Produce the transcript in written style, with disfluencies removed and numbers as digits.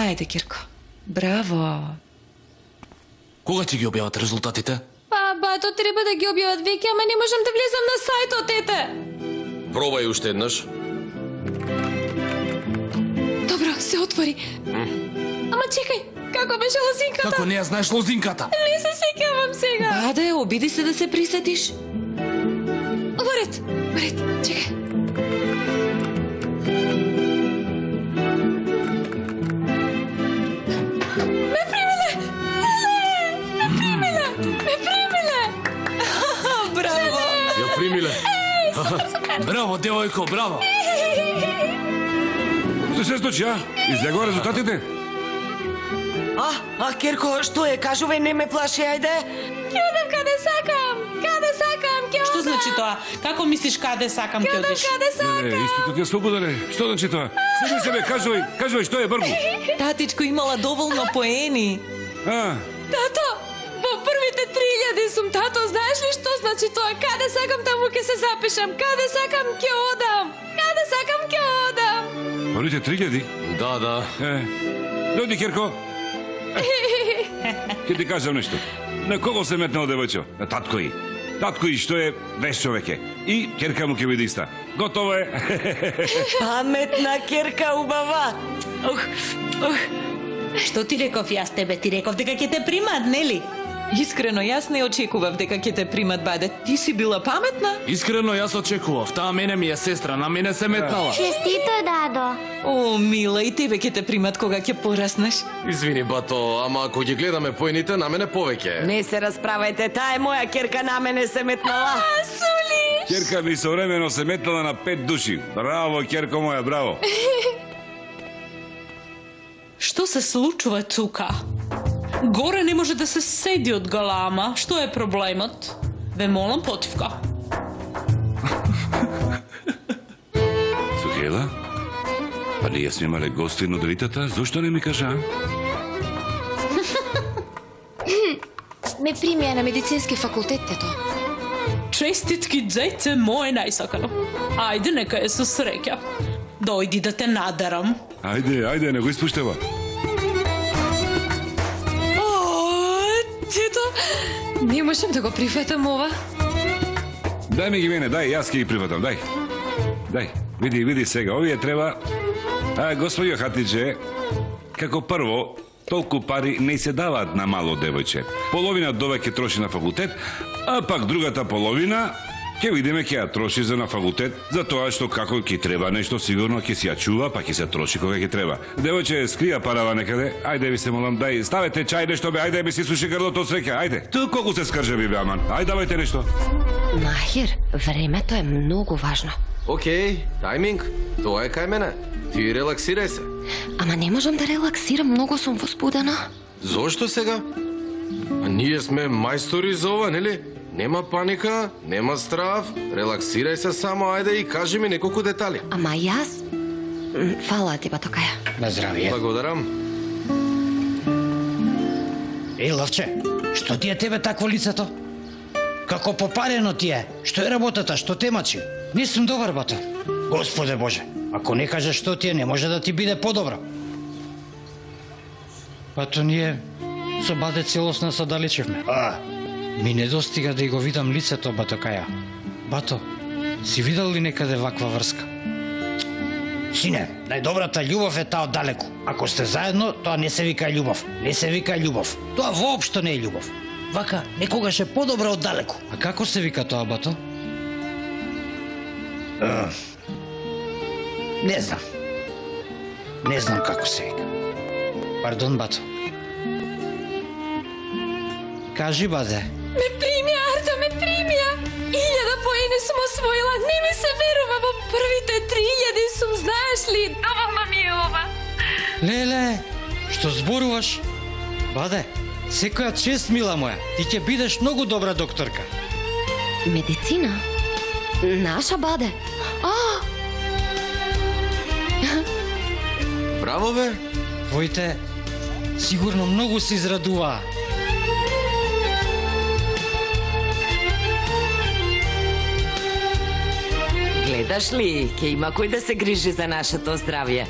Ајде, Кирко. Браво. Кога ќе ги објават резултатите? Па, бато, треба да ги објават веќе, ама не можам да влезам на сајтот, ете. Пробај уште еднаш. Добро, се отвори. Ама чекај, како беше лозинката? Како не ја знаеш лозинката? Не се сеќавам сега. Баде, обиди се да се присетиш. Во ред, чекај. Браво! Ја примиле. Браво, девојко, браво! Што се случи, а? Излегува резултатите? Керко, што е? Кажувај, не ме плаши, ајде. Ќе одам каде сакам, ќе Што одам. значи тоа? Како мислиш каде сакам ќе одиш? Каде сакам? Не, испитот е слободен. Што значи тоа? Седи себе, кажувај што е бргу. Татичко имала доволно поени. Тато, во првите 3000 сум, тато, знаеш ли што значи тоа? Каде сакам таму ќе се запишам, каде сакам ќе одам, каде сакам ќе одам. Првите 3000? Да. Дојди, Керко. Ќе ти кажам нешто. На кого се метнал девојчо? На таткој. Таткој што е веш човеке. И Керка му ќе биде иста. Готово е. Паметна Керка, убава. Што ти реков јас тебе? Ти реков дека ќе те примат, нели? Искрено, јас не очекував дека ќе те примат, баде. Ти си била паметна? Искрено јас очекував. Таа мене ми е сестра, на мене се метнала. Честито, дадо. О, мила, и тебе ќе те примат кога ќе пораснеш. Извини, бато, ама ако ги гледаме поените, на мене повеќе. Не се расправајте, таа е моја Керка, на мене се метнала. Керка ми современо се метнала на 5 души. Браво, Керко моја, браво. Што се случува тука? Горе не може да се седи од галама. Што е проблемот? Ве молам потивка. Сухела? Па ние сме имале гостин од Ритата, зошто не ми кажа? Ме примија на медицински факултет, тето. Честитки, дзеце моje најсакано. Ајде, нека е со среќа. Дојди да те надарам. Ајде, не го испуштава. Тето, не можам да го прифатам ова. Дај ми ги мене, јас ќе ги прифатам, дај. Види сега, овие треба... Господјо Хатидже, како прво, толку пари не се даваат на мало девојче. Половина довеќе троши на факултет, а пак другата половина ќе видиме ќе ја троши за на факултет, за тоа што како ќе треба нешто сигурно ќе си ја чува, па ќе се троши кога ќе треба. Девојче скрија парава некаде. Ајде ви се молам, дај, ставете чај нешто бе, ајде ми си суши грлото од среќа, ајде. Ту колку се скржеви бе, аман. Ајде давајте нешто. Махир, времето е многу важно. Океј, тајминг, тоа е кај мене. Ти релаксирај се. Ама не можам да релаксирам, многу сум воспудена. Зошто сега? А ние сме мајстори за ова, нели? Нема паника, нема страв, релаксирај се само, ајде и кажи ми неколку детали. Ама јас... Фала ти, Батокаја. На здравие. Благодарам. Ловче, што ти е тебе такво лицето? Како попарено ти е? Што е работата? Што те мачи? Не сум добар, бато. Господе Боже, ако не кажеш што ти е, не може да ти биде подобро. Бато, ние со баде целосно се далечевме. Ми не достига да го видам лицето, Батокаја. Бато, си видел ли некаде ваква врска? Сине, најдобрата љубов е таа оддалеку. Ако сте заедно, тоа не се вика љубов. Не се вика љубов. Тоа воопшто не е љубов. Вака, некогаш е подобро оддалеку. А како се вика тоа, бато? Не знам. Не знам како се вика. Пардон, бато. Кажи, баде. Ме примија, Арто, ме примија. 1000 поени сум освоила, не ми се верува, во првите 3000 сум, знаеш ли, доволно ми е ова. Леле, што зборуваш? Баде, секоја чест, мила моја, ти ќе бидеш многу добра докторка. Медицина? Наша, баде. Браво, бе. Твоите сигурно многу се израдуваа. Гледаш ли, ќе има кој да се грижи за нашето здравје.